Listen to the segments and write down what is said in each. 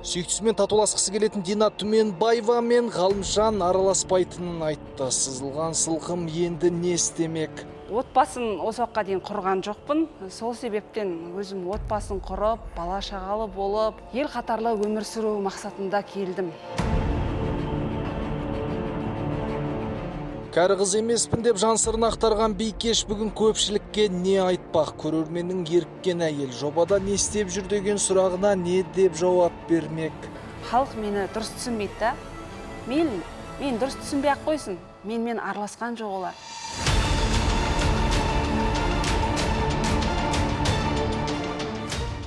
Сүйіктісімен татуласқысы келетін Дина Түменбаева мен Ғалымжан араласпайтынын айтты. Сызылған сылқым енді не істемек? Отбасын осы уақытқа дейін құрған жоқпын. Сол себептен өзім отбасын құрып, бала шағалы болып, ел қатарлы өмір сүру мақсатында келдім. Кәрі қыз емеспін деп жан сырын ақтарған Бикеш бүгін көпшілікке не айтпақ? Көрерменнің еріккен әйел жобада не істеп жүр деген сұрағына не деп жауап бермек? Халық мені дұрыс түсінбейді да. Мен дұрыс түсінбей ақ қойсын. Мен араласқан жоқ олар.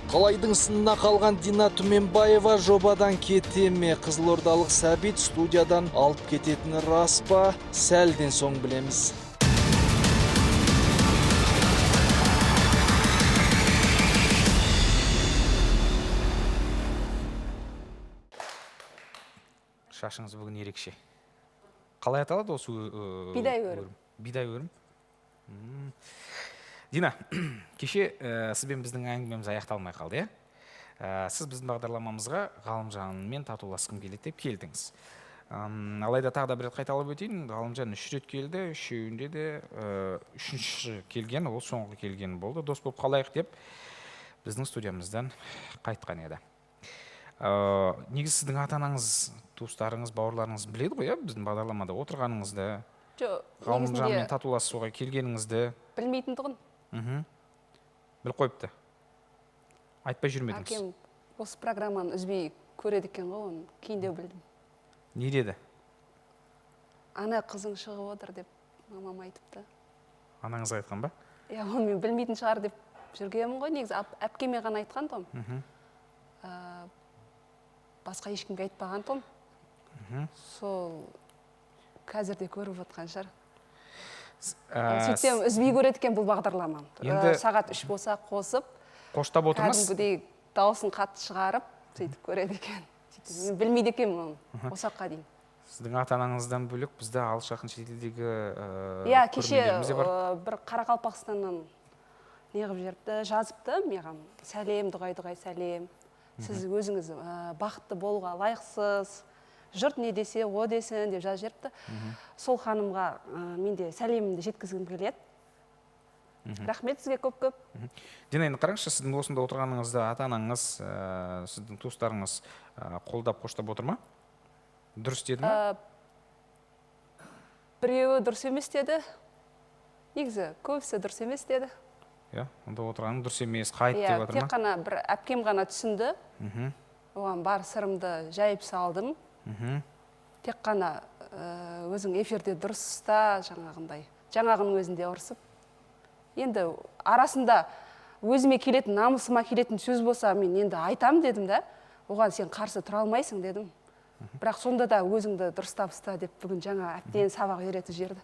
Қалайдың сынына қалған Дина Түменбаева жобадан кете ме? Қызылордалық Сәбит студиядан алып кететіні рас па? Сәлден соң білеміз. Шашыңыз бүгін ерекше. Қалай аталады осы Бидай өрім. Бидай өрім. Дина, кеше сізбен біздің әңгімеміз аяқталмай қалды, Сіз біздің бағдарламамызға Ғалымжанмен татуласқым келеді деп келдіңіз. Алайда тағы да бір рет қайталап өтейін, Ғалымжан 3 рет келді, үшеуінде де үшінші келген, ол соңғы келген болды. Дос болып қалайық деп біздің студиямыздан қайтқан еді. Негізі сіздің ата-анаңыз, туыстарыңыз, бауырларыңыз біледі ғой, біздің бағдарламада отырғаныңызды, Ғалымжанмен татуласуға келгеніңізді Білмейтін тұғын. Біліп қойыпты. Айтпай жүрмедіңіз. Әкем осы программаны үзбей көреді екен ғой, оны кейінде білдім. Не деді? Ана қызың шығып отыр деп мамам айтыпты. Анаңыз айтқан ба? Оны мен білмейтін шығар деп жүргенмін ғой, негізі әпкеме ғана айтқан тұғым. Басқа ешкімге айтпаған тұғым. Сол қазірде көріп отқан шығар. Сөйтсем үзбей көреді екен бұл бағдарлама. Сағат 3 болса қосып, қоштап отырмыз. кәдімгідей дауысын қатты шығарып, сөйтіп көреді екен. Мен білмейді екен оны, осы уақытқа дейін. Сіздің ата-анаңыздан бөлек бізді алыс жақын шетелдегі кеше бір Қарақалпақстаннан неғып жеріпті, жазыпты маған. Сәлем, дұғай сәлем. Сіз өзіңіз бақытты болуға лайықсыз. Жұрт не десе, о десін деп жазып жеріпті. Сол ханымға менде сәлемімді жеткізгім келеді. Рахмет сізге көп-көп. Дина, енді қараңызшы, сіздің осында отырғаныңызды ата-анаңыз, сіздің туыстарыңыз қолдап, қоштап отыр ма? Дұрыс деді ма? Біреуі дұрыс емес деді. Негізі, көбісі дұрыс емес деді. Онда отырғаның дұрыс емес, қайт деп отыр ма? Тек қана бір әпкем ғана түсінді. Оған бар сырымды жайып салдым. Тек қана өзің эфирде дұрыста жаңағының өзінде ұрсып. Енді арасында өзіме келетін, намысыма келетін сөз болса, мен енді айтам дедім да. Оған сен қарсы тұра алмайсың дедім. Бірақ сонда да өзіңді дұрыстап ұста деп бүгін жаңа әптен сабақ үйретіп жерді.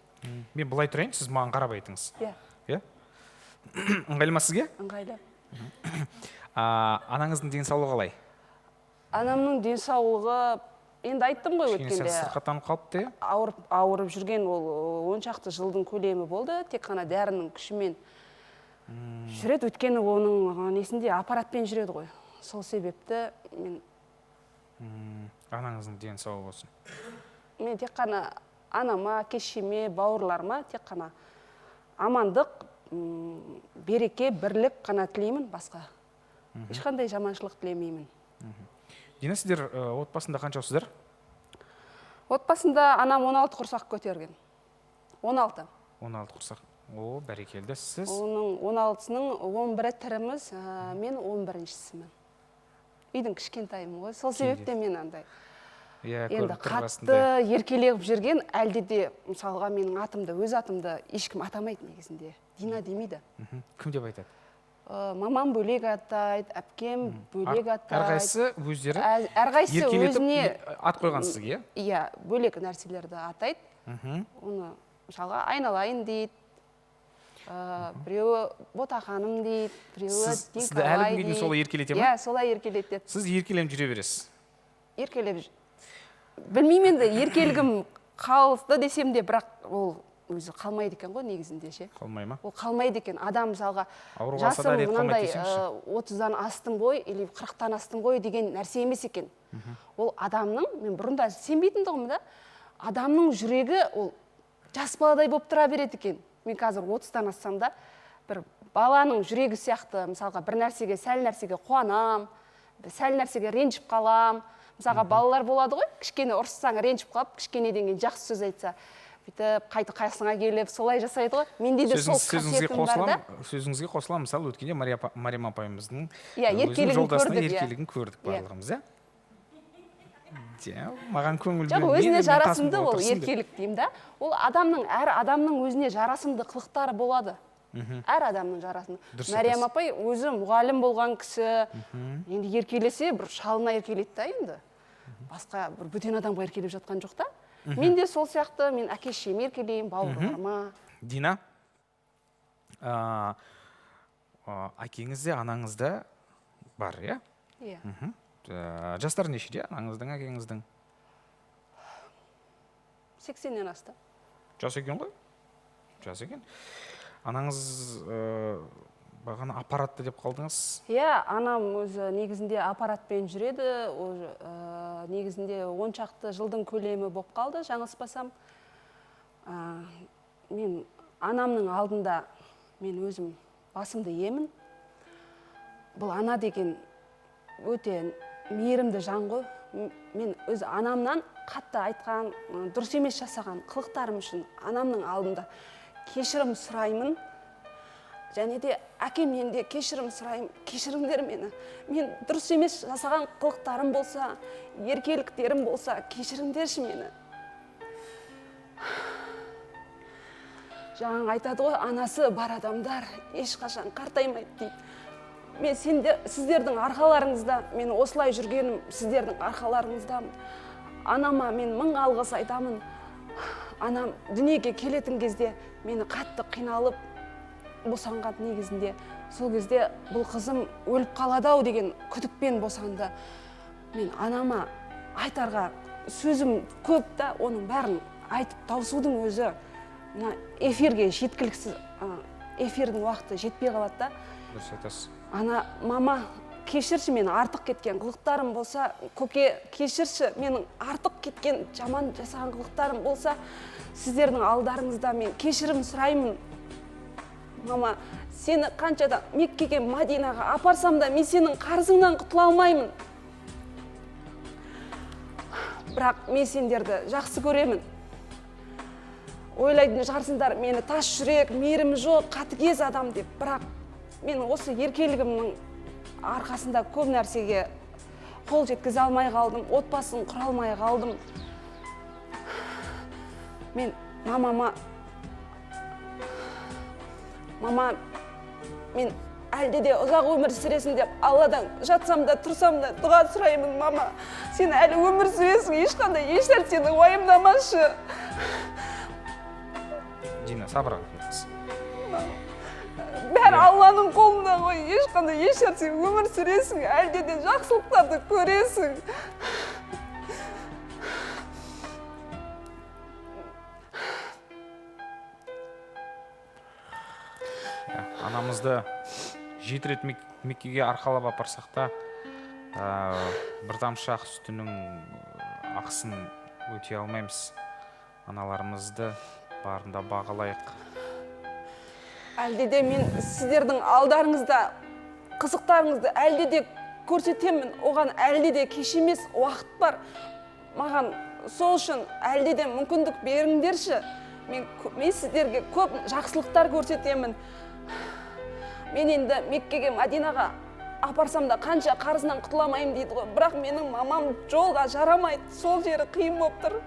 Мен бұлай тұрайын, сіз маған қарап айтыңыз. Иә. Ыңғайлы ма сізге? Ыңғайлы. Анаңыздың денсаулығы қалай? Анамның денсаулығы, енді айттым ғой өткенде. Сырқаттанып қалыпты? Ауырып жүрген ол 10 шақты жылдың көлемі болды. Тек қана дәрінің күшімен жүреді. Өткені оның несінде аппаратпен жүреді ғой. Сол себепті мен... Анаңыздың денсаулығы болсын. Мен тек қана анама, кешеме, бауырларыма тек қана амандық, береке, бірлік қана тілеймін, басқа. Ешқандай жаманшылық тілемеймін. Дина, сіздер отбасында қаншаусыздар? Отбасында анам 16 құрсақ көтерген. 16. 16 құрсақ. О, бәрекелді. Сіз? Оның 16-сының 11-і тіріміз, мен 11-шісімін. Үйдің кішкентайым ғой. Сол себепте мен андай. Енді қатты еркелеп жүрген, әлде де мысалға менің атымды, өз атымды ешкім атамайды негізінде. Дина демейді. Кім деп айтады? Мамам бөлек атайды, әпкем бөлек атайды. Әрқайсы өздері еркелетіп ат қойған сізге? Иә, бөлек нәрселерді атайды. Оны мысалға айналайын дейді. Біреуі Ботақаным дейді, біреуі Динкалай дейді. Сізді әлі күнге дейін солай еркелете ме? Иә, солай еркелетеді. Сіз еркелем жүре бересіз? Еркелеп. Білмеймін енді, еркелігім қалысты десем де, бірақ ол өзі қалмайды екен ғой негізінде ше. Қалмай ма? Ол қалмайды екен. Адам мысалға Ауру қалса да рет қалмайды десеңші. 30-дан астым ғой или 40-тан астым ғой деген нәрсе емес екен. Ол адамның, мен бұрында сенбейтін тұғым да, адамның жүрегі ол жас баладай болып тұра береді екен. Мен қазір 30-тан ассам да, бір баланың жүрегі сияқты, мысалға бір нәрсеге, сәл нәрсеге қуанам, сәл нәрсеге ренжіп қалам. Мысалға балалар болады ғой, кішкене ұрыссаң ренжіп қалып, кішкенеден кейін жақсы сөз айтса, бүйтіп қайта қайсыңа келіп, солай жасайды ғой. Менде де сол қасиетім бар да. Сөзіңізге қосылам, мысалы өткенде Мариям апайымыздың еркелігін көрдік барлығымыз, маған көңіл жоқ, өзіне жарасымды ол еркелік деймін да. Ол әр адамның өзіне жарасымды қылықтары болады. Әр адамның жарасымды. Мариям апай өзі мұғалім болған кісі, енді еркелесе, бір шалына еркелейді да енді. Басқа бір бөтен адамға еркелеп жатқан жоқ та. Мен де сол сияқты, мен әке-шешеме еркелеймін, бауырларыма. Дина, әкеңіз де анаңыз да бар, иә? Иә. Жастар нешеде, анаңыздың, әкеңіздің? 80-нен асты. Жас екен ғой? Жас екен. Анаңыз бағана аппаратты деп қалдыңыз? Иә, анам өзі негізінде аппаратпен жүреді. Негізінде 10 шақты жылдың көлемі болып қалды, жаңылыспасам. Мен анамның алдында мен өзім басымды иемін. Бұл ана деген өте мейірімді жан ғой. Мен өз анамнан қатты айтқан, дұрыс емес жасаған қылықтарым үшін анамның алдында кешірім сұраймын. Және де әкемнен де кешірім сұраймын. Кешіріңдер мені. Мен дұрыс емес жасаған қылықтарым болса, еркеліктерім болса, кешіріңдерші мені. Жаңа айтады ғой, анасы бар адамдар ешқашан қартаймайды дейді. Мен сіздердің арқаларыңызда, мен осылай жүргенім сіздердің арқаларыңыздамын. Анама мен мың алғыс айтамын. Анам дүниеге келетін кезде мені қатты қиналып босанған негізінде. Сол кезде бұл қызым өліп қалады-ау деген күдікпен босанды. Мен анама айтарға сөзім көп та, оның бәрін айтып таусудың өзі эфирге жеткіліксіз, эфирдің уақыты жетпей қалады да. Дұрыс айтасыз. Ана, мама, кешірші, мені артық кеткен қылықтарым болса, көке, кешірші, менің артық кеткен жаман жасаған қылықтарым болса, сіздердің алдарыңызда мен кешірім сұраймын. Мама, сені қаншада Меккеге, Мадинаға апарсам да, мен сенің қарызыңнан құтыла алмаймын. Бірақ мен сендерді жақсы көремін. Ойлайтын шығарсыңдар, мені тас жүрек, мейірімі жоқ, қатыгез адам деп. Бірақ мен осы еркелігімнің арқасында көп нәрсеге қол жеткізе алмай қалдым, отбасын құра алмай қалдым. Мен мама, мен әлде де ұзақ өмір сүресің деп Алладан жатсам да, тұрсам да дұға сұраймын, мама. Сен әлі өмір сүресің, ешқандай еш нәрсені уайымдамашы. Дина, сабырға келіңіз. Бәрі Алланың қолында ғой, ешқандай еш нәрсе өмір сүресің, әлде де жақсылықтарды көресің. Анамызды 7 рет Меккеге арқалап апарсақ та, бір тамшы ақ сүтінің ақысын өтей алмаймыз. Аналарымызды барында бағалайық. Әлде де мен сіздердің алдарыңызда қызықтарыңызды әлде де көрсетемін. Оған әлде де кеш емес уақыт бар. Маған сол үшін әлде де мүмкіндік беріңдерші. Мен сіздерге көп жақсылықтар көрсетемін. Мен енді Меккеге, Мадинаға апарсам да қанша қарызынан құтыламаймын дейді ғой. Бірақ менің мамам жолға жарамайды. Сол жері қиын болып тұр.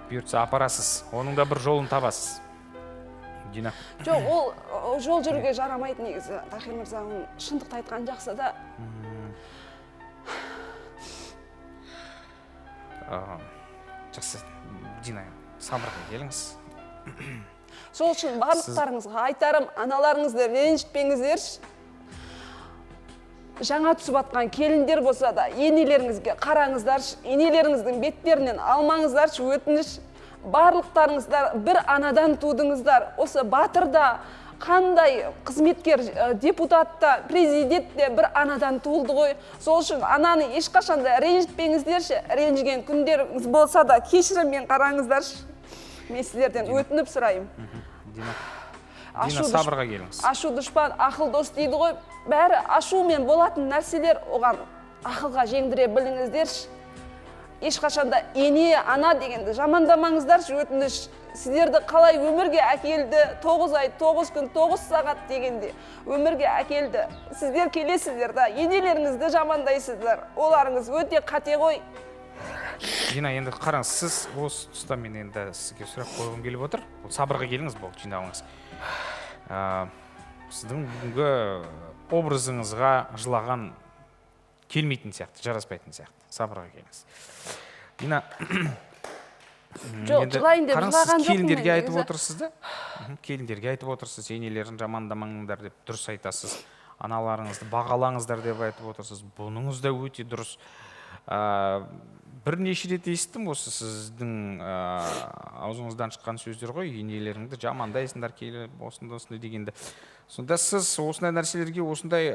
Бұйыртса апарасыз. Оның да бір жолын табасыз. Дина. Жоқ, ол жол жүруге жарамайды негізі. Тахир мырза шындықты айтқан жақсы да. Жақсы. Дина, сабырға келіңіз. Сол үшін барлықтарыңызға айтарым, аналарыңызды ренжітпеңіздерші. Жаңа түсіп атқан келіндер болса да, енелеріңізге қараңыздаршы, енелеріңіздің беттерінен алмаңыздаршы, өтініш. барлықтарыңыздар бір анадан тудыңыздар. Осы батырда, қандай қызметкер, депутатта, президентте бір анадан туылды ғой. Сол үшін ананы ешқашанда ренжітпеңіздерші. Ренжіген күндеріңіз болса да кешіріммен қараңыздаршы. Мен сіздерден өтініп сұрайым. Дина, сабырға келіңіз. Ашу дұшпан, ақыл дос дейді ғой. Бәрі ашумен болатын нәрселер, оған ақылға жеңдіре біліңіздерші. Ешқашанда ене, ана дегенді жамандамаңыздаршы, өтініш. Сіздерді қалай өмірге әкелді, 9 ай, 9 күн, 9 сағат дегенде өмірге әкелді. Сіздер келесіздер да, енелеріңізді жамандайсыздар. Оларыңыз өте қате ғой. Дина, енді қараңыз, сіз осы тұста мен енді сізге сұрақ қойғым келіп отыр. Сабырға келіңіз, бұл жинауыңыз. Сіздің бүгінгі образыңызға жылаған келмейтін сияқты, жараспайтын сияқты. Сабырға келіңіз. Дина, жоқ, жылайын деп жылаған жоқпын. Келіндерге айтып отырсыз да? Келіндерге айтып отырсыз, енелерін жамандамаңдар деп дұрыс айтасыз. Аналарыңызды бағалаңыздар деп айтып отырсыз. Бұныңыз да өте дұрыс. Бірнеше рет естідім осы сіздің аузыңыздан шыққан сөздер ғой, енелеріңді жамандайсыңдар келіп осындай дегенді. Сонда сіз осындай нәрселерге, осындай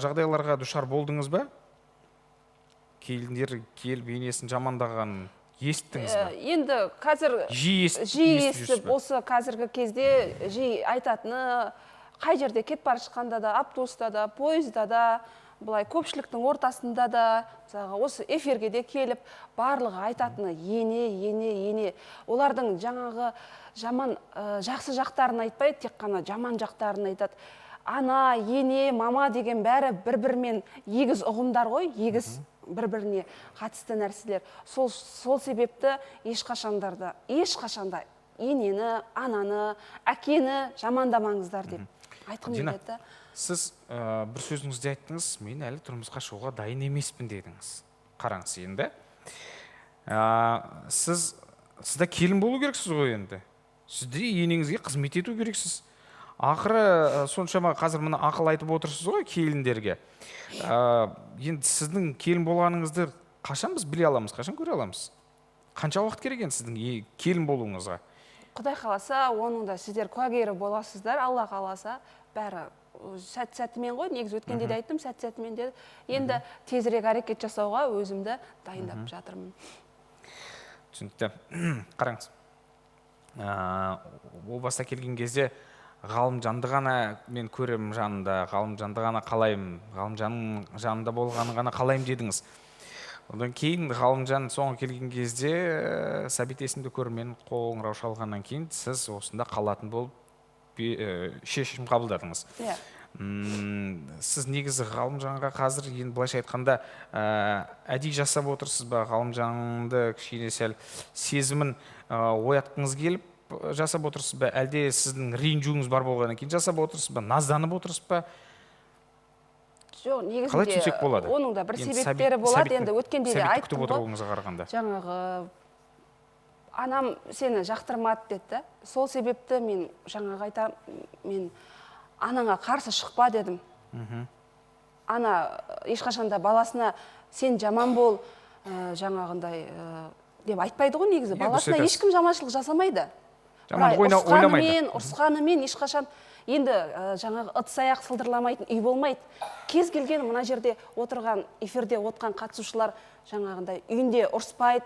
жағдайларға душар болдыңыз ба? Келіндер келіп енесін жамандаған естіңіз ба? Енді қазір жиі естіп, осы қазіргі кезде жиі айтатыны, қай жерде кетіп бара жатқанда да, автобуста да, пойызда да, бұлай көпшіліктің ортасында да, осы эфирге де келіп, барлығы айтатыны ене. Олардың жаңағы жаман, жақсы жақтарын айтпайды, тек қана жаман жақтарын айтады. Ана, ене, мама деген бәрі бір-бірмен егіз ұғымдар ғой, егіз бір-біріне қатысты нәрселер. Сол себепті ешқашанда енені, ананы, әкені жамандамаңыздар деп айтқым келеді. Сіз бір сөзіңізде айттыңыз, мен әлі тұрмысқа шығуға дайын емеспін дедіңіз. Қараңыз енді. Сізді келін болу керексіз ғой енді. Сізді енеңізге қызмет ету керексіз. Ақыры соншама қазір мұны ақыл айтып отырсыз ғой келіндерге. Енді сіздің келін болғаныңызды қашан біз біле аламыз, қашан көре аламыз? Қанша уақыт керек енді сіздің келін болуыңызға? Құдай қаласа, оның да сіздер куәгері боласыздар, Алла қаласа, бәрі сәт-сәтімен ғой, негіз өткенде де айттым, сәт-сәтімен деді. Енді тезірек әрекет жасауға өзімді дайындап жатырмын. Түсінікті. Қараңыз. Ол баста келген кезде Ғалымжанды ғана мен көрем жанында, Ғалымжанды ғана қалаймын, Ғалымжанның жанында болғаны ғана қалаймын дедіңіз. Одан кейін Ғалымжан соңғы келген кезде Сәбит есімді көрмен қоңырау шалғаннан кейін сіз осында қалатын болып шешім қабылдадыңыз. Сіз негізі Ғалымжанға қазір енді былайша айтқанда әдейі жасап отырсыз ба? Ғалымжанды кішкене сәл сезімін оятқыңыз келіп жасап отырсыз ба? Әлде сіздің ренжуіңіз бар болғаннан кейін жасап отырсыз ба? Назданып отырсыз ба? Жоқ, негізінде оның да бір себептері болады. Енді өткенде де айттым ғой. Жаңағы анам сені жақтырмады деді. Сол себепті мен жаңағы айтам, мен анаңа қарсы шықпа дедім. Ана ешқашанда баласына сен жаман бол, жаңағындай деп айтпайды ғой негізі. Баласына ешкім жаманшылық жасамайды. Ұрысқанымен ешқашан енді жаңағы ыдыс-аяқ сылдырламайтын үй болмайды. Кез келген мына жерде отырған, эфирде отқан қатысушылар жаңағындай үйінде ұрыспайды,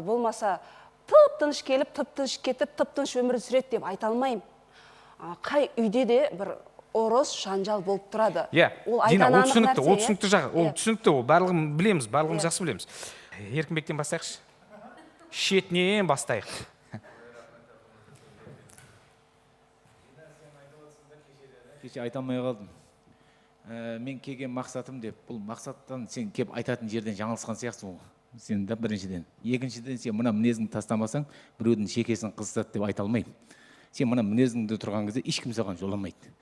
болмаса тып-тыныш келіп, тып-тыныш кетіп, тып-тыныш өмір сүреді деп айта алмаймын. Қай үйде де бір ұрыс, жанжал болып тұрады. Ол түсінікті жағы, ол түсінікті, ол барлығын білеміз, барлығымыз жақсы білеміз. Еркінбектен бастайықшы. Шетінен бастайық. Кеше айта алмай қалдым. Мен келген мақсатым деп, бұл мақсаттан сен кеп айтатын жерден жаңылысқан сияқтысың ғой. Сен де біріншіден. Екіншіден, сен мына мінезіңді тастамасаң, біреудің шекесін қызытады деп айта алмаймын. Сен мына мінезіңді тұрған кезде ешкім саған жоламайды.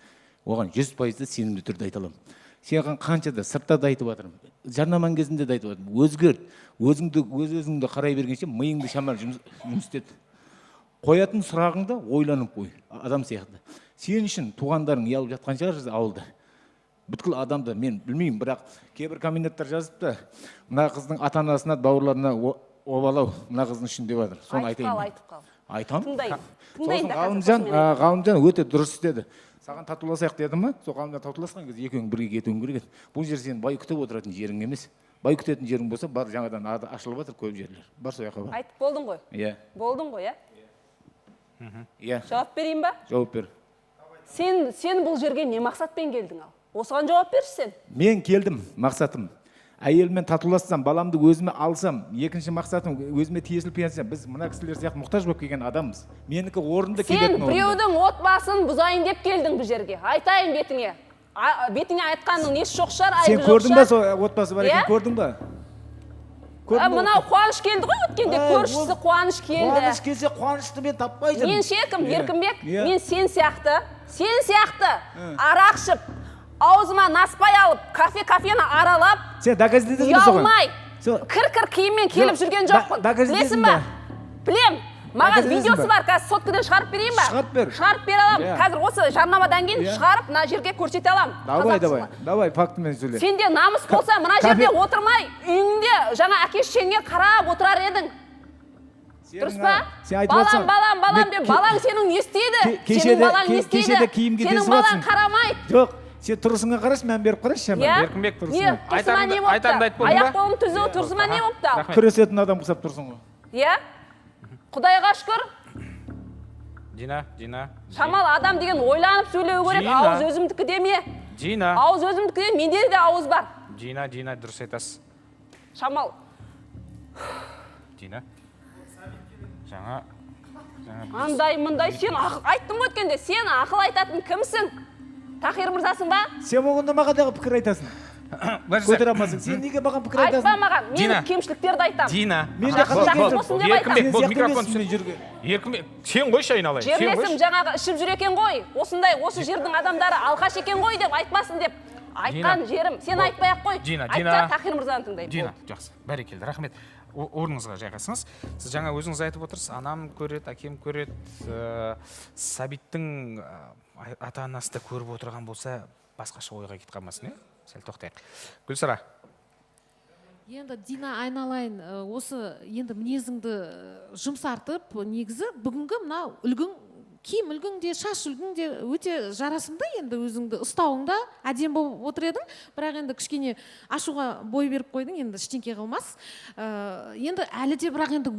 Оған 100% сенімді түрде айта аламын. Сен қанша да сыртта да айтып жатырмын. Жарнаман кезінде де айтып жатырмын. Өзгерт. Өзіңді қарай бергенше миыңды шамал жұмыс істет. Қоятын сұрағыңды ойланып қой. Адам сияқты. Сен үшін туғандарың ұялып жатқан шығар ауылда. Бүткіл адамды мен білмеймін, бірақ кейбір комменттар жазыпты. Мына қыздың ата-анасына, бауырларына обалау мына қыздың үшін деп жатыр. Соны айтайын. айтып қал. Айтам. Тыңдайын. Сосын Ғалымжан өте дұрыс істеді. Саған татуласақ деді ма? Сол Ғалымжан татуласқан кезде екеуің бірге кетуің керек еді. Бұл жер сен бай күтіп отыратын жерің емес. Бай күтетін жерің болса, бар жаңадан ашылып жатыр көп жерлер. Бар сол жаққа бар. Айтып болдың ғой. Иә. Болдың ғой, Иә. Жауап берейін ба? Жауап бер. Сен бұл жерге не мақсатпен келдің ал? Осыған жауап берші сен. Мен келдім, мақсатым. Әйелмен татулассам, баламды өзіме алсам, екінші мақсатым өзіме тиесілі пенсия. Біз мына кісілер сияқты мұқтаж болып келген адамбыз. Менікі орынды келетін орынды. Сен біреудің отбасын бұзайын деп келдің бұл жерге. Айтайын бетіңе. Бетіңе айтқанның несі жоқ шығар, айыбы жоқ шығар. Сен көрдің ба сол отбасы бар екен, көрдің ба? Мынау Қуаныш келді ғой өткенде, көршісі Қуаныш келді. Қуаныш келсе Қуанышты мен таппай жүрмін. Мен шекім, Еркінбек, мен сен сияқты арақ ішіп, аузыма наспай алып, кафені аралап, сен доказательдесің бе соған? Ұялмай, кір киіммен келіп жүрген жоқпын. Білесің ба? Білем. Маған видеосы бар, қазір соткадан шығарып берейін ба? Шығарып бер. Шығарып бере аламын. Қазір осы жарнамадан кейін шығарып, мына жерге көрсете аламын. Давай, фактымен сөйле. Сенде намыс болса, мына жерде отырмай, үйіңде жаңа әке-шешеңе қарап отырар едің. Дұрыс па? Балам деп, балаң сенің не істейді? Сенің балаң не істейді? Сенің балаң қарамайды. Жоқ, сен тұрысыңа қарашы, мән беріп қарашы, шаман. Еркінбек тұрысыңа. Айтарымды айтып болдың ба? Аяқ қолым түзу, тұрсыма не болыпты? Күресетін адам құсап тұрсың ғой. Иә? Құдайға шүкір. Дина. Шамал адам деген ойланып сөйлеу керек, ауыз өзімдікі деме. Дина. Ауыз өзімдікі де, менде де ауыз бар. Дина, дұрыс айтасыз. Шамал. Дина. Жаңа. Андай, сен айттың ғой өткенде, сен ақыл айтатын кімсің? Тахир мырзасың ба? Сен оғында мағадағы пікір айтасың. Көтер алмасың. Сен неге маған пікір айтасың? Айтпа маған, мен кемшіліктерді айтам. Дина. Еркінбек, сен қойшы айналайын. Жерлесім жаңағы ішіп жүр екен ғой. Осы жердің адамдары алқаш екен ғой деп айтпасын деп. Айтқан жерім. Сен айтпай-ақ қой. Айтса Тахир мырзаны тыңдайды. Дина, жақсы. Бәрекелді, рахмет. Орныңызға жайғасыңыз. Сіз жаңа өзіңіз айтып отырсыз, анам көреді, әкем көреді. Сәбиттің ата-анасы да көріп отырған болса, басқаша ойға кетіп қалмасын, сәл тоқтайық. Гүлсара. Енді Дина айналайын, осы енді мінезіңді жұмсартып, негізі бүгінгі мына үлгің, киім үлгің де, шаш үлгің де өте жарасымды, енді өзіңді ұстауыңда әдем болып отыр едің, бірақ енді кішкене ашуға бой беріп қойдың, енді ештеңке қылмас. Енді әлі де бірақ енді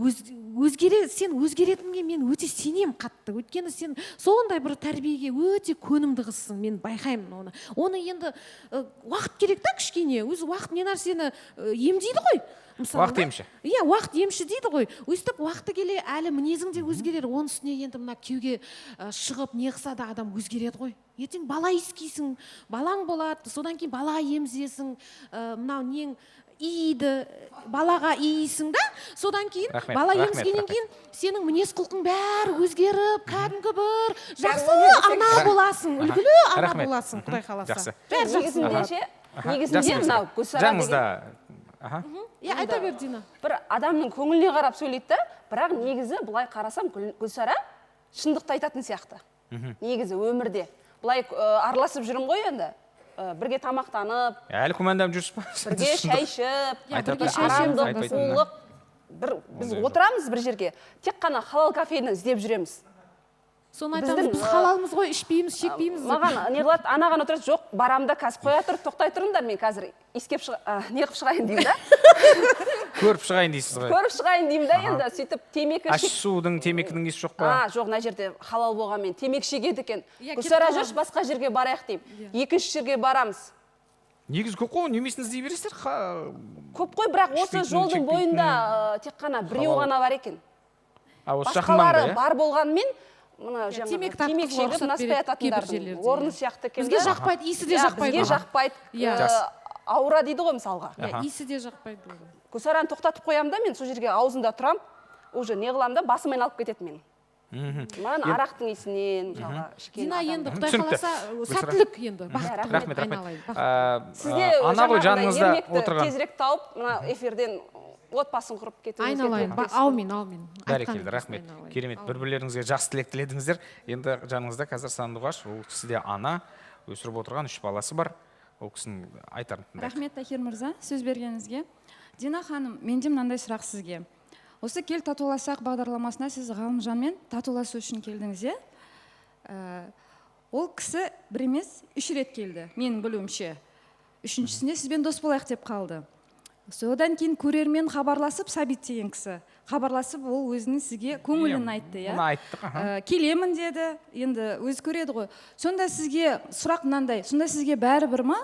сен өзгеретінге мен өте сенем қатты. Өйткені сен сондай бір тәрбиеге өте көнімді қызсың, мен байқаймын оны. Оны енді уақыт керек та кішкене, өзі уақыт не нәрсені емдейді ғой. Уақыт емші. Иә, уақыт емші дейді ғой. Өстіп уақыты келе әлі мінезің де өзгерер. Оның үстіне енді мына күйеуге шығып не қылса да адам өзгереді ғой. Ертең бала иіскейсің, балаң болады, содан кейін бала емізесің, мынау нең иіді, балаға иісің да, содан кейін бала емізгеннен кейін сенің мінез құлқың бәрі өзгеріп, кәдімгі бір жақсы ана боласың, үлгілі ана боласың, Құдай қаласа. Негізінде мынау Гүлсара деген. Айта бер, Дина. Бір адамның көңіліне қарап сөйлейді да, бірақ негізі бұлай қарасам Гүлсара шындықты айтатын сияқты. Негізі өмірде. Бұлай араласып жүрім ғой енді. Бірге тамақтанып. Әлі күмәндап жүрсіз ба? Бірге шай ішіп, арамдық, сұлулық. Біз отырамыз бір жерге. Тек қана халал кафені іздеп жүреміз. Соны айтамыз, біз халалмыз ғой, ішпейміз, шекпейміз. Маған не қылады, анаған отырады, жоқ, барамда қазір қоя тұрып, тоқтай тұрыңдар, мен қазір не қып шығайын деймін да. Көріп шығайын дейсіз ғой. Көріп шығайын деймін да, енді сөйтіп темекі шек. Аш-судың, темекінің есі жоқ па? Жоқ, мына жерде халал болғанмен темекі шегеді екен. Гүлсара жүрші, басқа жерге барайық деймін. Екінші жерге барамыз. Негіз көп қой, немесін іздей бересіздер? Көп қой, бірақ осы жолдың бойында тек қана біреу ғана бар екен. Басқалары бар болғанмен темекі шегіп наспай ататындардың орны сияқты екен. Бізге жақпайды, иісі де жақпайды. Бізге жақпайды, ауыра дейді ғой мысалға. Иісі де жақпайды. Гүлсараны тоқтатып қоямын да, мен сол жерге аузында тұрам, уже не қылам да, басыммен алып кетеді мен. Маған арақтың иісінен, мысалға, ішкен Дина енді Құдай қаласа сәттілік енді, бақыттық рахмет. Сізде жаңағындай ермекті тезірек тауып, эфирден отбасын құрып кетуіңізге айналайын, аумин. Бәрекелді, рахмет. Керемет, бір-бірлеріңізге жақсы тілек тіледіңіздер. Енді жаныңызда қазір Сандуғаш, ол кісі де ана, өсіріп отырған 3 баласы бар. Ол кісінің айтарын тыңдайық. Рахмет, Тахир мырза, сөз бергеніңізге. Дина ханым, менде мынандай сұрақ сізге. Осы кел татуласақ бағдарламасына сіз Ғалымжанмен татуласу үшін келдіңіз, иә? Ол кісі бір емес, 3 рет келді, менің білуімше. Үшіншісінде сізбен дос болайық деп қалды. Содан кейін көрермен хабарласып, Сәбит деген кісі хабарласып, ол өзінің сізге көңілін айтты, иә? Оны айттық. Келемін деді, енді өз көреді ғой. Сонда сізге сұрақ мынандай, сонда сізге бәрібір ма,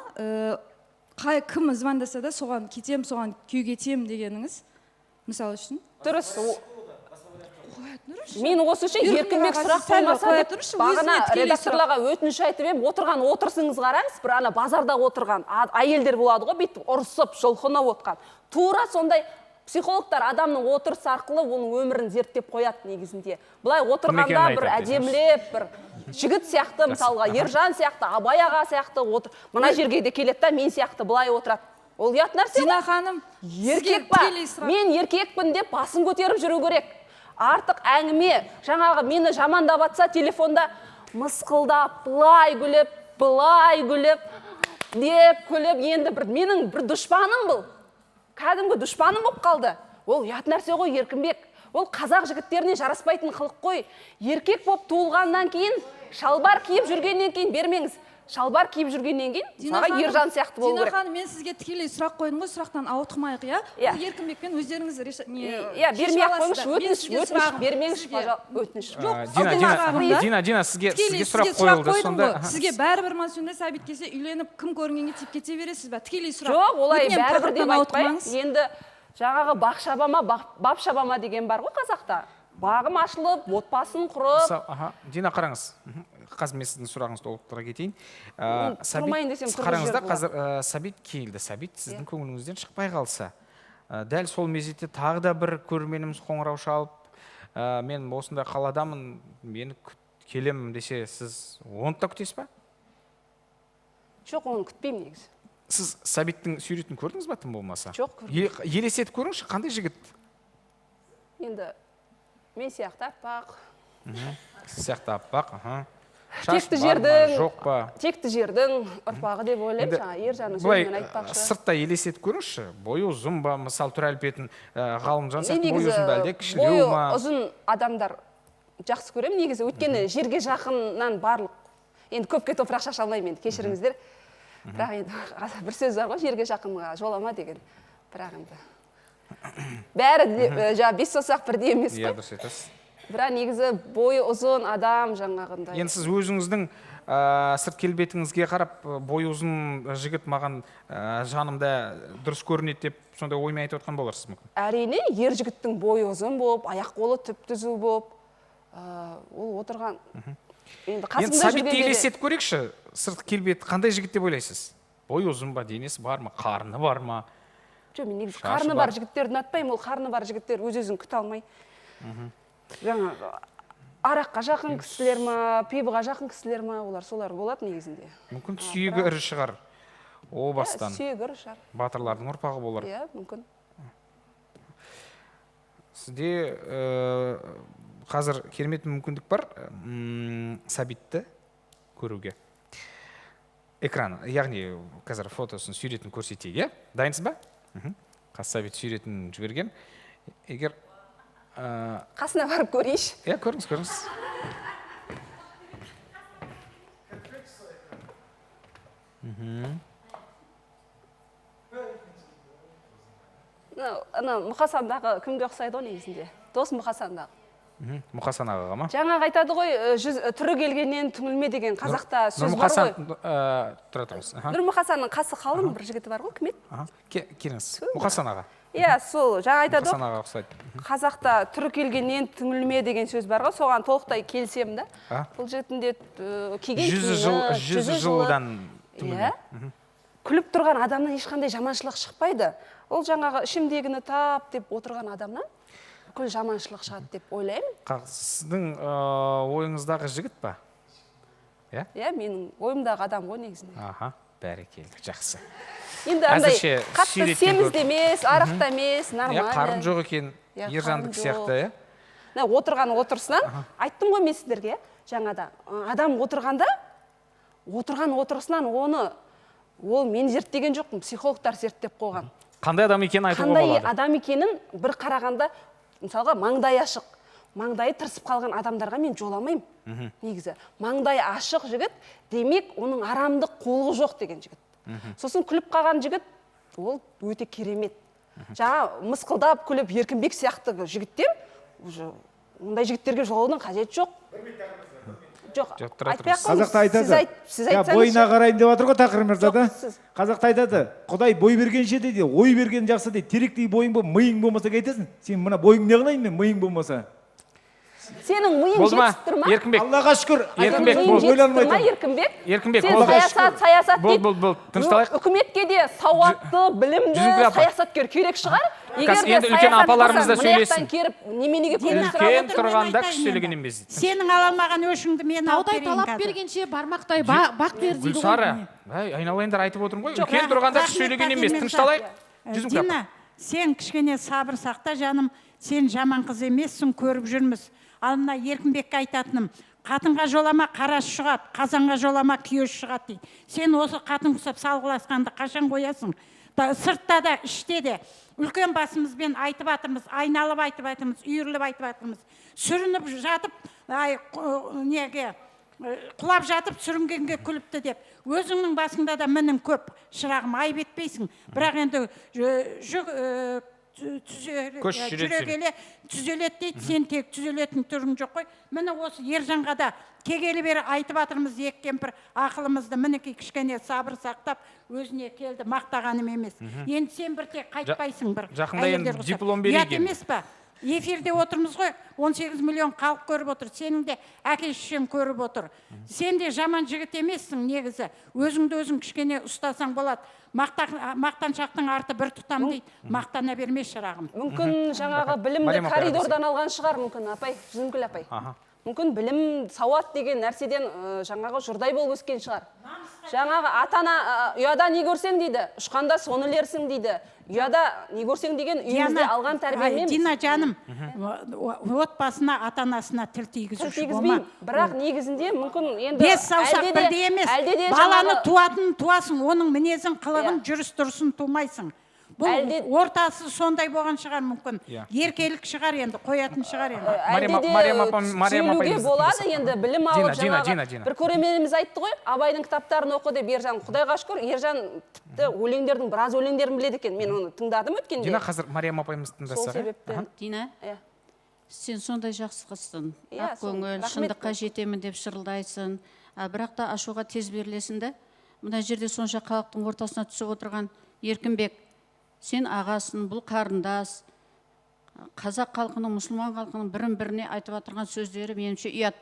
кім звондаса да соған кетем, соған күй кетем дегеніңіз, мысалы үшін? Дұрыс. Мен осы үшін еркінбек сұрақ қоймаса деп бағана редакторларға өтініш айтып ем, отырған отырсыңыз қараңыз, бір ана базарда отырған әйелдер болады ғой, бүйтіп ұрысып, жұлқынып отқан. Тура сондай психологтар адамның отырысы арқылы оның өмірін зерттеп қояды негізінде. Былай отырғанда бір әдемілеп, бір жігіт сияқты, мысалға Ержан сияқты, Абай аға сияқты мына жерге де келеді да, мен сияқты былай отырады. Ол ұят нәрсе. Дина ханым, еркек па? Мен еркекпін деп басын көтеріп жүру керек. Артық әңгіме, жаңағы мені жамандап атса телефонда мысқылдап, былай күліп, деп күліп, енді менің бір дұшпаным бұл. Кәдімгі дұшпаным болып қалды. Ол ұят нәрсе ғой, Еркінбек. Ол қазақ жігіттеріне жараспайтын қылық қой. Еркек болып туылғаннан кейін, шалбар киіп жүргеннен кейін бермеңіз. Шалбар киіп жүргеннен кейін, саға Ержан сияқты болу керек. Дина ханым, мен сізге тікелей сұрақ қойдым ғой, сұрақтан ауытқымайық, иә? Еркінбекпен өздеріңіз бермей-ақ қойыңызшы, өтініш бермеңізші, өтініш. Дина, сізге сұрақ қойылды сонда. Сізге бәрібір ма сонда Сәбит келсе үйленіп, кім көрінгенге тиіп кете бересіз бе? Тікелей сұрақ. Жоқ, олай бәрібір деп айтпай. Енді жаңағы бақ шабама, бап шабама деген бар ғой қазақта. Бағым ашылып, отбасын құрып. Дина, қараңыз. Қазір мен сіздің сұрағыңызды толықтыра кетейін. Қараңыз да, қазір Сәбит келді. Сәбит сіздің көңіліңізден шықпай қалса. Дәл сол мезетте тағы да бір көрерменіміз қоңырау шалып, мен осындай қаладамын, мені келемін десе, сіз оны да күтесіз ба? Жоқ, оны күтпеймін негізі. Сіз Сәбиттің суретін көрдіңіз ба, тым болмаса? Жоқ, көрдім. Елестетіп көріңізші, қандай жігіт? Енді мен сияқты аппақ. Сияқты аппақ, Текті жердің ұрпағы деп ойлаймын, жаңа Ержанның сөзімен айтпақшы. Сыртта елестетіп көріңізші, бойы ұзын ба, мысал түр әлпетін Ғалымжан сияқты бойы ұзын ба, әлде кішілеу ма? Бойы ұзын адамдар жақсы көремін негізі, өйткені жерге жақыннан барлық. Енді көпке топырақ шаша алмаймын, енді кешіріңіздер. Бірақ енді бір сөз бар ғой, жерге жақынға жолама деген. Бірақ енді бәрі жаңа бес саусақ бірдей емес қой. Иә, дұрыс айтасыз. Бірақ негізі бойы ұзын адам жаңағындай. Енді сіз өзіңіздің сырт келбетіңізге қарап, бойы ұзын жігіт маған жанымда дұрыс көрінеді деп сондай оймен айтып отқан боларсыз мүмкін? Әрине, ер жігіттің бойы ұзын болып, аяқ қолы түп-түзу болып, ол отырған. Енді Сәбитті елестетіп көрейікші, сырт келбет қандай жігіт деп ойлайсыз? Бойы ұзын ба, денесі бар ма, қарны бар ма? Жоқ, мен негізі қарны бар жігіттерді ұнатпаймын, ол қарны бар жігіттер өз-өзін күте алмай. Жаңа араққа жақын кісілер ма, пивыға жақын кісілер ма, олар солар болады негізінде. Мүмкін сүйегі ірі шығар, о бастан. Сүйегі ірі шығар. Батырлардың ұрпағы болар. Иә, мүмкін. Сізде қазір керемет мүмкіндік бар Сәбитті көруге. Экран, яғни қазір фотосын, суретін көрсетейік, дайынсыз ба? Қазір Сәбит суретін жіберген. Егер қасына барып көрейш. Иә, көріңіз. Ана Мұқасандағы кімге ұқсайды ғой негізінде? Дос Мұқасандағы. Мұқасан ағаға ма? Жаңағы айтады ғой, түрі келгеннен түңілме деген қазақта сөз бар ғой. Тұра тұрыңыз. Нұрмұқасанның қасы қалың бір жігіті бар ғой, кім еді? Келіңіз, Мұқасан аға. Иә, сол, жаңа айтады Мұқасан аға ұқсайды. Қазақта түрі келгеннен түңілме деген сөз бар ғой, соған толықтай келсем да. Бұл жігіттің де киген киімі, 100 жылдан түңілме. Күліп тұрған адамнан ешқандай жаманшылық шықпайды. Ол жаңағы ішімдегіні тап деп отырған адамнан күл жаманшылық шығады деп ойлаймын. Сіздің ойыңыздағы жігіт па? Иә, менің ойымдағы адам ғой негізінде. Бәрекелді, жақсы. Енді андай қатты семізді емес, арақта емес, нормально. Қарын жоқ екен, ержандық сияқты, иә? Отырған отырысынан, айттым ғой мен сіздерге, жаңада, адам отырған отырысынан ол мен зерттеген жоқпын, психологтар зерттеп қойған. Қандай адам екенін айтуға болады? Қандай адам екенін бір қарағанда мысалға маңдай ашық, маңдайы тырысып қалған адамдарға мен жоламаймын негізі. Маңдайы ашық жігіт, демек оның арамдық қулығы жоқ деген жігіт. Сосын күліп қалған жігіт, ол өте керемет. Жаңа мысқылдап күліп Еркінбек сияқты жігіттер, ондай жігіттерге жолаудың қажеті жоқ. Жоқ, айтпай ақ қойыңыз. қазақта айтады, сіз айтсаңызшы. бойына қарайын деп жатыр ғой тақырып мырза да. Жоқ, сіз. Қазақта айтады, Құдай бой бергенше дейді, ой берген жақсы дейді. Теректей бойың миың болмаса қайтесің? Сен мына бойың не қылайын мен, миың болмаса? Сенің миың Болды ма? жетістір ма? Еркінбек. Аллаға шүкір. Еркінбек, Сенің бол. миың жетістір ма, Еркінбек? Еркінбек, Сен болды. саясат дейді. Бол, тынышталайық. Үкіметке де сауатты, білімді Жүзімгүл апа. саясаткер керек шығар. Қазір енді үлкен апаларымыз да сөйлесін. Керіп, неменеге көмек сұрап Үлкен отыр? тұрғанда кіші сөйлеген емес дейді. Сенің ала алмаған өшіңді мен алып Таудай берейін талап қазір. бергенше бармақтай бақ бер дейді ғой. Гүлсара, айналайындар айтып отырмын ғой. Үлкен тұрғанда кіші сөйлеген емес. Тынышталайық. Жүзімгүл апа. Дина, сен кішкене сабыр сақта жаным, сен жаман қыз емессің, көріп жүрміз. Ал мына Еркінбекке айтатыным, қатынға жолама қараш шығады, қазанға жолама күйеш шығады дейді. Сен осы қатын құсап салғыласқанды қашан қоясың? Сыртта да, іште де үлкен басымызбен айтып жатырмыз, айналып айтып жатырмыз, үйіріліп айтып жатырмыз. Сүрініп жатып, құлап жатып сүрінгенге күліпті деп. Өзіңнің басыңда да мінің көп, шырағым, айып етпейсің. Бірақ енді жүрегеле түзелет дейді, сен тек түзелетін түрің жоқ қой. Міне осы Ержанға да кегелі бері айтып жатырмыз, екі кемпір ақылымызды, мінекей кішкене сабыр сақтап өзіне келді, мақтағаным емес. Енді сен бір тек қайтпайсың бір. Жақында енді диплом берейін. Ұят емес па? Эфирде отырмыз ғой, 18 миллион халық көріп отыр, сенің де әке-шешең көріп отыр. Сен де жаман жігіт емессің негізі. Өзіңді өзің кішкене ұстасаң болады. Мақтаншақтың арты бір тұтам дейді, мақтана берме шырағым. Мүмкін жаңағы білімді коридордан алған шығар, мүмкін апай, Жүзімгүл апай. Мүмкін білім, сауат деген нәрседен жаңағы жұрдай болып өскен шығар. Жаңағы атана ұяда не көрсең дейді, ұшқанда соны ілерсің дейді. Ұяда не көрсең деген үйімізде алған тәрбиемен. Дина жаным, отбасына, ата-анасына тіл тигізуші болма. Бірақ негізінде мүмкін енді бес саусақ бірдей емес. Баланы туасың, оның мінезін, қылығын, жүріс-тұрысын тумайсың. Бұл ортасы сондай болған шығар мүмкін. Еркелік шығар енді, қоятын шығар енді. Сөйлеуге болады енді, білім алып жаңағы. Бір көрерменіміз айтты ғой, Абайдың кітаптарын оқы деп Ержан. Құдайға шүкір, Ержан тіпті өлеңдердің біраз өлеңдерін біледі екен. Мен оны тыңдадым өткенде. Дина, қазір Мариям апайымыз тыңдаса. Сол себепті. Дина, сен сондай жақсы қызсың. Ақ көңіл, шындыққа жетемін деп шырылдайсың. Бірақ та ашуға тез берілесің де. Мына жерде сонша халықтың ортасына түсіп отырған Еркінбек, сен ағасын, бұл қарындас, қазақ халқының, мұсылман халқының бірін-біріне айтып отырған сөздері меніңше ұят.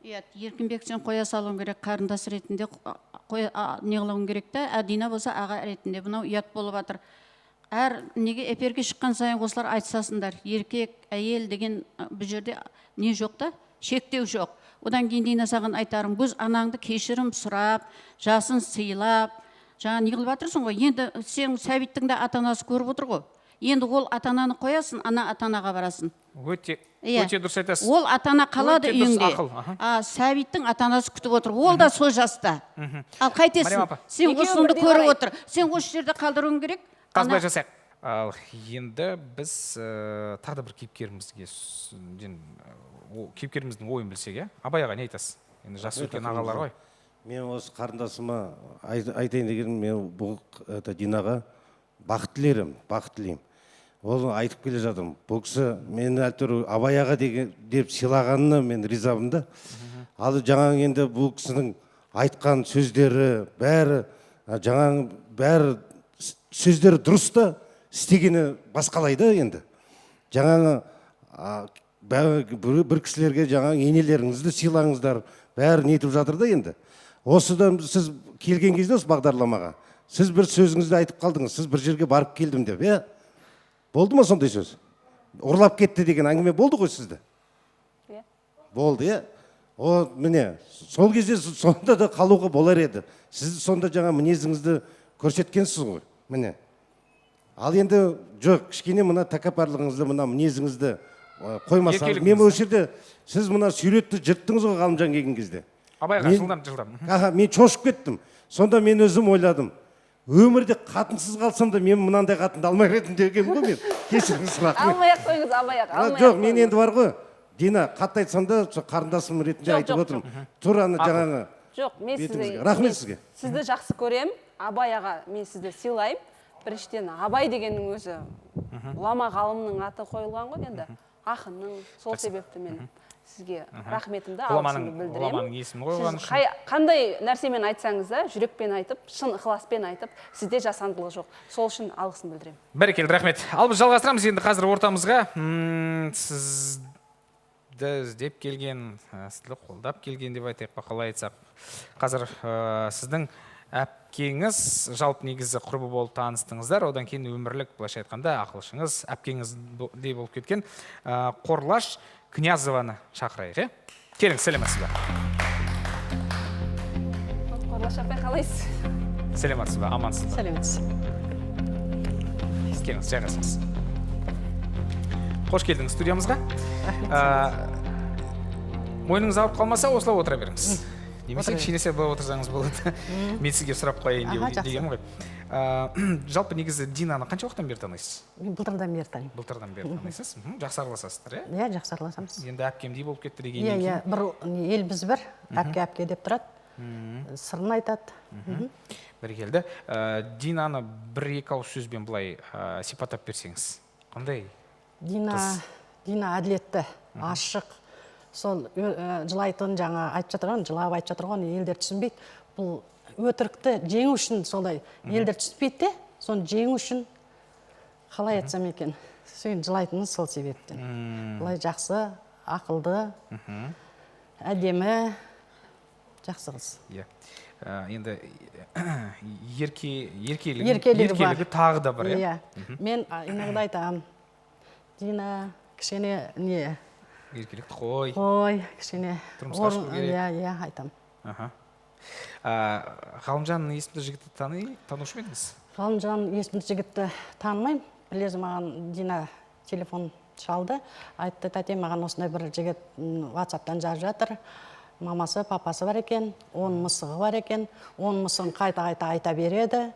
Еркінбек сен қоя салуың керек, қарындас ретінде неғылуың керек та, Дина болса аға ретінде. Бұнау ұят болып жатыр. Әр неге эфирге шыққан сайын осылар айтсасыңдар. Еркек, әйел деген бұл жерде не жоқ та? Шектеу жоқ. Одан кейін Дина саған айтарым, біз анаңды кешірім сұрап, жасын сыйлап, жаңа не қылып жатырсың ғой, енді сен Сәбиттің де ата-анасы көріп отыр ғой. Енді ол ата-ананы қоясың, ана ата-анаға барасың. Өте дұрыс айтасыз. Ол ата-ана қалады үйіңде. Сәбиттің ата-анасы күтіп отыр. Ол да сол жаста. Ал қайтесің? Сен осынды көріп отыр. Сен осы жерде қалдыруың керек. Қазбай жасайық. Ал енді біз тағы да бір кейіпкеріміздің ойын білсек, Абай аға не айтасыз? Енді жасы өткен ағалар ғой. Мен осы қарындасыма айтайын деген, мен бұл Динаға бақыт тілеймін. Ол айтып келе жатырмын. Бұл кісі мені әйтеуір Абай аға деп сыйлағанына мен ризамын да. Ал жаңа енді бұл кісінің айтқан сөздері бәрі сөздері дұрыс та, істегені басқалайды енді. Жаңағы бір кісілерге жаңағы енелеріңізді сыйлаңыздар, бәрі нетіп жатыр да енді. Осыдан сіз келген кезде осы бағдарламаға, сіз бір сөзіңізді айтып қалдыңыз, сіз бір жерге барып келдім деп, болды ма сондай сөз? Ұрлап кетті деген әңгіме болды ғой сізді? Болды, міне, сол кезде сонда да қалуға болар еді. Сіз сонда жаңа мінезіңізді көрсеткенсіз ғой, міне. Ал енді жоқ, кішкене мына тәкаппарлығыңызды, мына мінезіңізді қоймасаңыз, мен осы жерде сіз мына суретті жырттыңыз ғой Ғалымжан келген кезде. Абайға жылдам. Мен шошып кеттім. Сонда мен өзім ойладым. өмірде қатынсыз қалсам да мен мынандай қатынды алмай ретім дегенмін ғой мен. Кешіріңіз, рахмет. Алмай ақ қойыңыз, алмай ақ. Жоқ, мен енді бар ғой. Дина, қатты айтсам да қарындасым ретінде айтып отырмын. Тураны жаңағы. Жоқ, мен сізді рахмет сізге. Сізді жақсы көрем. Абай аға, мен сізді сыйлаймын. Біріншіден Абай дегеннің өзі ғұлама ғалымның аты қойылған ғой енді. Ақынның, сол себепті мен сізге рахметімді, алғысымды білдіремін. Ғұламаның есімі қойылған Сіз қандай нәрсемен айтсаңыз да, жүрекпен айтып, шын ықыласпен айтып, сізде жасандылық жоқ. Сол үшін алғысын білдіремін. Бәрекелді, рахмет. Ал біз жалғастырамыз енді қазір ортамызға. Сізді іздеп келген, сізді қолдап келген деп айтайық па, қалай айтсақ. Қазір сіздің әпкеңіз жалпы негізі құрбы болып таныстыңыздар, одан кейін өмірлік, былайша айтқанда, ақылшыңыз, әпкеңіздей болып кеткен Қорлаш Князованы шақырайық, келіңіз, сәлеметсіз бе? Қорлаш апай, қалайсыз? Сәлеметсіз бе, амансыз ба? Сәлеметсіз. Келіңіз, жайғасыңыз. Қош келдіңіз студиямызға. Мойныңыз ауырып қалмаса, осылай отыра беріңіз. Немесе кішкенесе былай отырсаңыз болады. Мен сізге сұрақ қояйын дегенім ғой. Жалпы негізі Динаны қанша уақыттан бері танисыз? Мен былтырдан бері танимын. Былтырдан бері танисыз? Жақсы араласасыздар, иә? Иә, жақсы араласамыз. Енді әпкемдей болып кетті дегеннен кейін. Иә, бір еліміз бір, әпке деп тұрады. Сырын айтады. Бәрекелді. Динаны бір-екі ауыз сөзбен былай сипаттап берсеңіз. Қандай? Дина әділетті, ашық. Сол жылайтын жаңа айтып жатырған, жылап айтып жатырған елдер түсінбейді. Бұл өтірікті жеңу үшін солай елдер түспейді де, соны жеңу үшін қалай айтсам екен, сен жылайтыныңыз сол себептен. Бұлай жақсы, ақылды, әдемі, жақсы қыз. Енді еркелігі тағы да бар, иә? Мен иногда айтамын, Дина, кішкене не? Еркелікті қой. Қой, кішкене. Тұрмысқа шығу керек. Иә, айтамын. Ғалымжан есімді жігітті танушы ма едіңіз? Ғалымжан есімді жігітті танымаймын. Білезі маған Дина телефон шалды. Айтты, тәте, маған осындай бір жігіт WhatsApp-тан жазып жатыр. Мамасы, папасы бар екен, 10 мысығы бар екен. 10 мысығын қайта-қайта айта береді.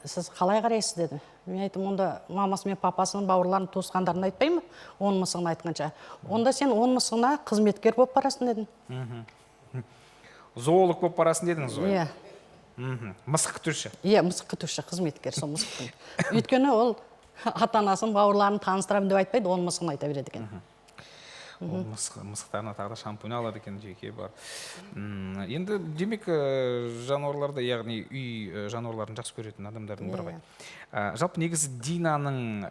Сіз қалай қарайсыз деді. Мен айттым, онда мамасы мен папасының бауырларын туысқандарын айтпаймын, 10 мысығын айтқанша. Онда сен 10 мысығына қызметкер болып барасың дедім. Зоолог болып барасың дедіңіз ғой? Иә. Мысық күтуші? Иә, мысық күтуші, қызметкер сол мысықтың. Өйткені ол ата-анасын бауырларын таныстырамын деп айтпайды, 10 мысығын айта береді екен. Мысықтарына тағы да шампунь алады екен, жеке бар. Енді демек жануарларды, яғни үй жануарларын жақсы көретін адамдардың бірі ғой. Жалпы негізі Динаның,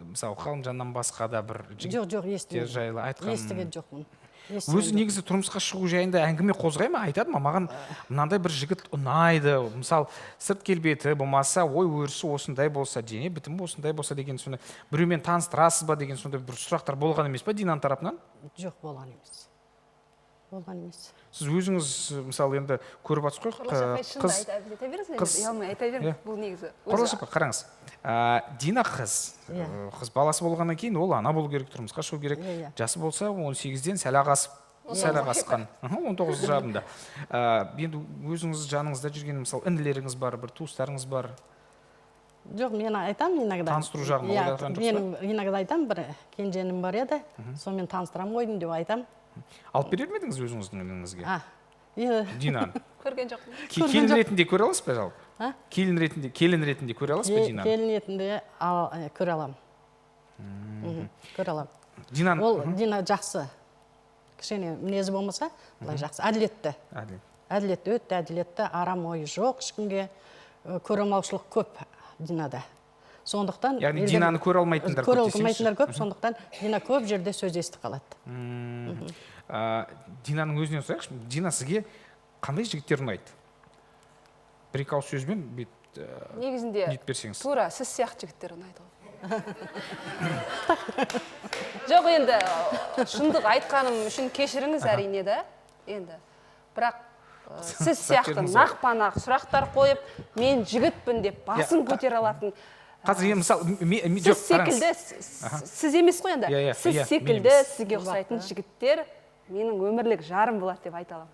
мысалы, Ғалымжаннан басқа да бір жігіттер жайлы айтқан. Естіген жоқпын. Өзі негізі тұрмысқа шығу жайында әңгіме қозғай ма, айтады ма? Маған мынандай бір жігіт ұнайды, мысалы, сырт келбеті болмаса, ой өрісі осындай болса, дене бітімі осындай болса деген сонда біреумен таныстырасыз ба деген сонда бір сұрақтар болған емес па Динаның тарапынан? Жоқ, болған емес. Болған емес. Сіз өзіңіз, мысалы, енді көріп жатсыз ғой, Қорлаш апа, қараңыз. Дина қыз баласы болғаннан кейін ол ана болу керек, тұрмысқа шығу керек. Жасы болса 18-ден сәл ағасқан, 19 жарында. Енді өзіңіз жаныңызда жүрген, мысалы, інілеріңіз бар, бір туыстарыңыз бар? Жоқ, мен айтамын иногда. Таныстыру жағын ойлаған жоқсыз ба? Мен иногда айтамын, бір кенженім бар еді, сонымен таныстырам қойдым деп айтамын. Алып берер медіңіз өзіңіздің ініңізге? Динаны? Көрген жоқпын. Келін ретінде көре аласыз ба жалпы? Келін ретінде көре аласыз ба Динаны? Келін ретінде көре аламын. Көре аламын. Ол Дина жақсы. Кішкене мінезі болмаса, бұлай жақсы. Әділетті. Әділетті, өтті әділетті, арам ойы жоқ ешкімге. Көремаушылық көп Динада. Сондықтан яғни Динаны көре алмайтындар көп десеңізші? Көре алмайтындар көп, сондықтан Дина көп жерде сөз естіп қалады. Динаның өзінен сұрайықшы, Дина сізге қандай жігіттер ұнайды? Бір-екі ауыз сөзбен негізінде тура сіз сияқты жігіттер ұнайды ғой. Жоқ, енді шындық айтқаным үшін кешіріңіз әрине да. Енді бірақ сіз сияқты нақ-нақ сұрақтар қойып, мен жігітпін деп басын көтере алатын. Қазір мысалы, сіз секілді, сіз емес қой енді, сіз секілді сізге ұқсайтын жігіттер менің өмірлік жарым болады деп айта аламын.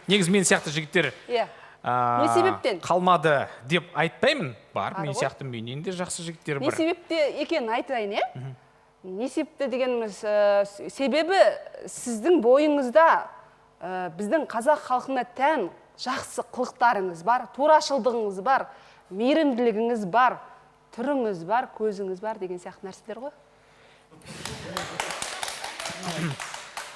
негізі мен сияқты жігіттер иә не себептен қалмады деп айтпаймын, бар Бар мен ғой. сияқты менен де жақсы жігіттер не бар. себепте екенін айтайын, иә? Не себепте дегеніміз, себебі сіздің бойыңызда біздің қазақ халқына тән жақсы қылықтарыңыз бар, турашылдығыңыз бар, мейірімділігіңіз бар, түріңіз бар, көзіңіз бар деген сияқты нәрселер ғой.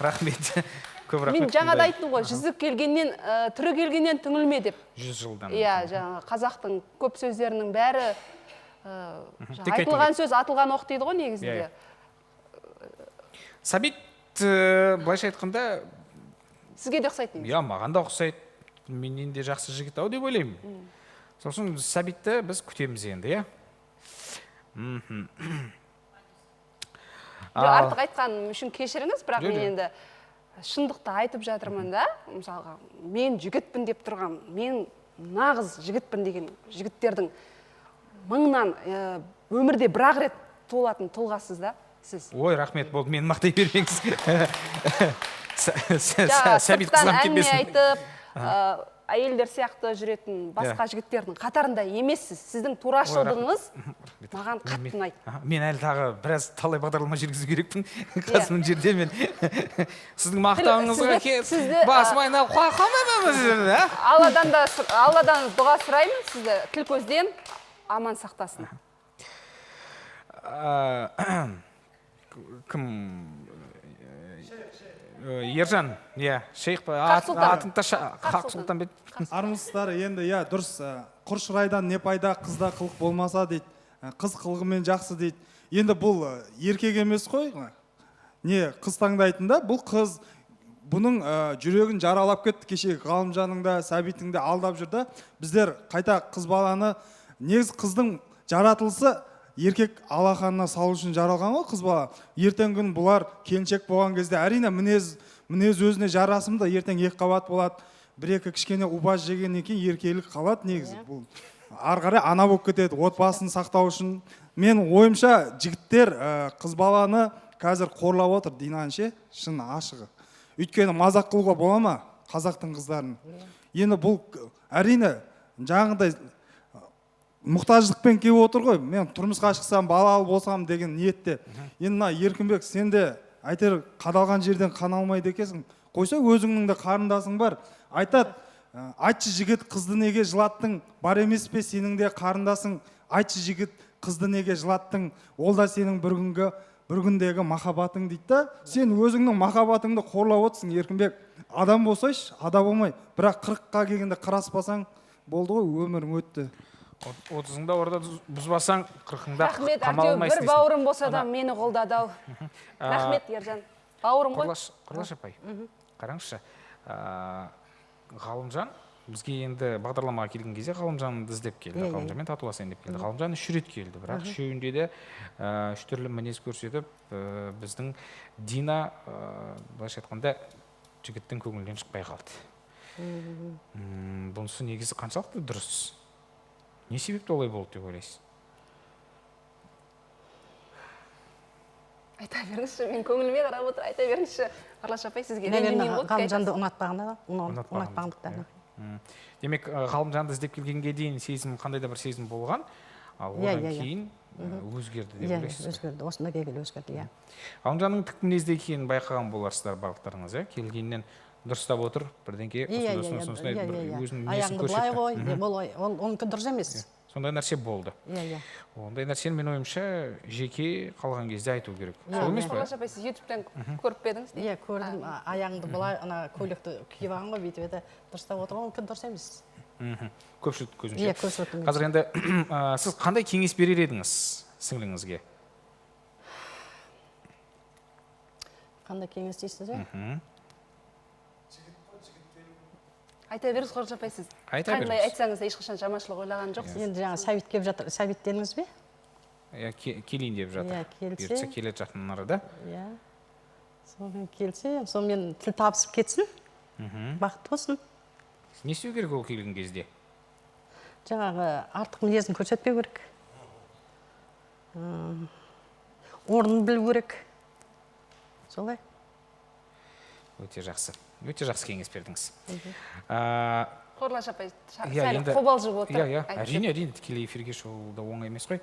Рахмет. Көп рахмет. Мен жаңада айттым ғой, жүзі келгеннен, түрі келгеннен түңілме деп. 100 жылдан. Иә, жаңа қазақтың көп сөздерінің бәрі айтылған сөз атылған оқ дейді ғой негізінде. Сәбит, былайша айтқанда, сізге де ұқсайды иә, маған да ұқсайды. Менен де жақсы жігіт ау деп ойлаймын. Сосын Сәбитті біз күтеміз енді, иә? Артық айтқаным үшін кешіріңіз, бірақ мен енді шындықты айтып жатырмын да. Мысалға, мен жігітпін деп тұрғам, мен нағыз жігітпін деген жігіттердің мыңнан өмірде бір-ақ рет туылатын тұлғасыз да, сіз. Ой, рахмет болды, мен мақтай бермеңіз. Сәбит Сырттан қызған әңгіме кетпесін. айтып, әйелдер сияқты жүретін басқа жігіттердің қатарында емессіз. Сіздің турашылдығыңыз маған қатты ұнайды. Мен әлі тағы біраз талай бағдарлама жүргізу керекпін. Қазір жерде мен сіздің мақтауыңызға басым айналып қалмаймын. Алладан дұға сұраймын сізді, тіл көзден аман сақтасын. Кім? Ержан, иә, шейх Хақ Сұлтан бет. Армысыздар, енді, иә, дұрыс, құр шырайдан не пайда, қызда қылық болмаса дейді, қыз қылығымен жақсы дейді. Енді бұл еркек емес қой, не қыз таңдайтын да, бұл қыз бұның жүрегін жаралап кетті, кеше Ғалымжанның да, Сәбиттің де алдап жүрді. Біздер қайта қыз баланы, негіз қыздың жаратылысы еркек алақанына салу үшін жаралған ғой қыз бала. Ертең күн бұлар келіншек болған кезде әрине мінез өзіне жарасымды, ертең екі қабат болады. Бір-екі кішкене убаж жегеннен кейін еркелік қалады негізі. Бұл ары қарай ана болып кетеді, отбасын сақтау үшін. Мен ойымша жігіттер қыз баланы қазір қорлап отыр, Динанше, шын ашығы. Өйткені мазақ қылуға бола ма қазақтың қыздарын? Енді бұл әрине жаңағыдай мұқтаждықпен келіп отыр ғой. Мен тұрмысқа шықсам, балалы болсам деген ниетте. Енді мына Еркінбек, сен де айтар қадалған жерден қан алмайды екенсің. Қойса өзіңнің де қарындасың бар. Айтады, айтшы жігіт, қызды неге жылаттың? Бар емес пе сенің де қарындасың? Айтшы жігіт, қызды неге жылаттың? Ол да сенің бір күндегі махаббатың дейді да. Сен өзіңнің махаббатыңды қорлап отырсың, Еркінбек. Адам болсайшы, ада болмай. Бірақ 40-қа келгенде қараспасаң, болды ғой, өмірің өтті. 30-ыңда орда бұзбасаң, 40-ыңда рахмет, қамалмайсың. бір бауырым болса да мені қолдады ау. Рахмет, Ержан. Бауырым ғой. Құрылаш апай, қараңызшы. Ғалымжан, бізге енді бағдарламаға келген кезде Ғалымжанды іздеп келді. Ғалымжанмен татуласайын деп келді. Ғалымжан 3 рет келді, бірақ үшеуінде де 3 түрлі мінез көрсетіп, біздің Дина, былайша айтқанда, жігіттің көңілінен шықпай қалды. Бұнысы негізі қаншалықты дұрыс? Не себепті олай болды деп ойлайсыз? Айта беріңізші, мен көңіліме қарап отыр, айта беріңізші. Қарлаш апай, сізге Ғалымжанды ұнатпағандықтан. Демек, Ғалымжанды іздеп келгенге дейін сезім, қандай да бір сезім болған, ал одан кейін өзгерді деп ойлайсыз? Иә, өзгерді, осында келгелі өзгерді, иә. Ғалымжанның тік мінезде екенін байқаған боларсыздар барлықтарыңыз, иә? Келгеннен дұрыстап отыр, бірдеңке өзінің несін көрсетті. Оныкі дұрыс емес. Сондай нәрсе болды. Ондай нәрсені мен ойымша жеке қалған кезде айту керек. Сол емес пе? Қарлаш апай, сіз ютубтан көріп пе едіңіз? Иә, көрдім. Аяғыңды бұлай, көйлекті киіп алған ғой, бүйтіп еді, дұрыстап отыр, оныкі дұрыс емес. Көпшілік көзінше. Иә, көпшілік. Қазір енді сіз қандай кеңес берер едіңіз сіңліңізге? Қандай кеңес дейсіз, е? Айта беріңіз, Қарлаш апай, сіз. Айта беріңіз. Қандай айтсаңыз, ешқашан жаманшылық ойлаған жоқсыз. Енді жаңа Сәбит келіп жатыр. Сәбит дедіңіз бе? Келейін деп жатыр. Берсе келеді жақын арада. Иә. Сонымен келсе, сонымен тіл табысып кетсін. Бақытты болсын. Не істеу керек ол келген кезде? Жаңағы артық мінезін көрсетпеу керек. Орнын білу керек. Солай. Өте жақсы. өте жақсы кеңес бердіңіз. Қорлаш апай Иә, сәл енді- қобалжып отыр. Иә, әрине тікелей эфирге шығу да оңай емес қой.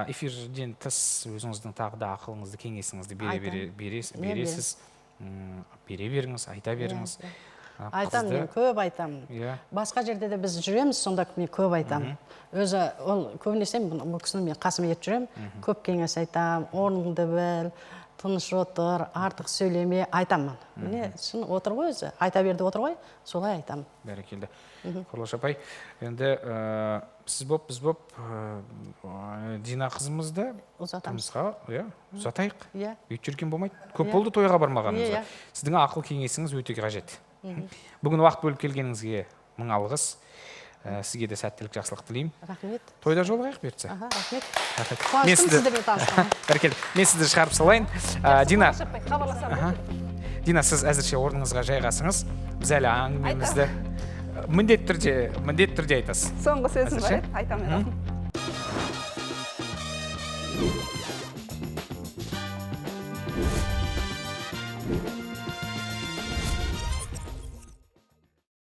Эфирден тыс өзіңіздің тағы да ақылыңызды, кеңесіңізді бересіз. Бере беріңіз, айта беріңіз. Айтамын, мен көп айтамын. Иә. Басқа жерде де біз жүреміз, сонда мен көп айтамын. Өзі, ол көбінесе бұл кісіні мен қасыма ертіп жүремін, көп кеңес айтамын, орныңды біл, тыныш отыр, артық сөйлеме, айтамын. Міне, шын отыр ғой өзі, айта берді отыр ғой, солай айтамын. Бәрекелді. Қорлаш апай, енді сіз боп, біз боп, Дина қызымызды тұрмысқа ұзатайық. Үйт жүрген болмайды. Көп болды тойға бармағанымызға. Сіздің ақыл кеңесіңіз өте қажет. Бүгін уақыт бөліп келгеніңізге мың алғыс. Сізге де сәттілік, жақсылық тілеймін. Рахмет. Тойда жолығайық бұйыртса. Рахмет. Мен Қуаныштым сіздермен танысқаныма. Бәрекелді. Мен сізді шығарып салайын. Дина, Қорлаш апай, хабарласамын. Дина, сіз әзірше орныңызға жайғасыңыз. Біз әлі әңгімемізді міндетті түрде айтасыз. Соңғы сөзім бар Әзірше? еді, айтамын.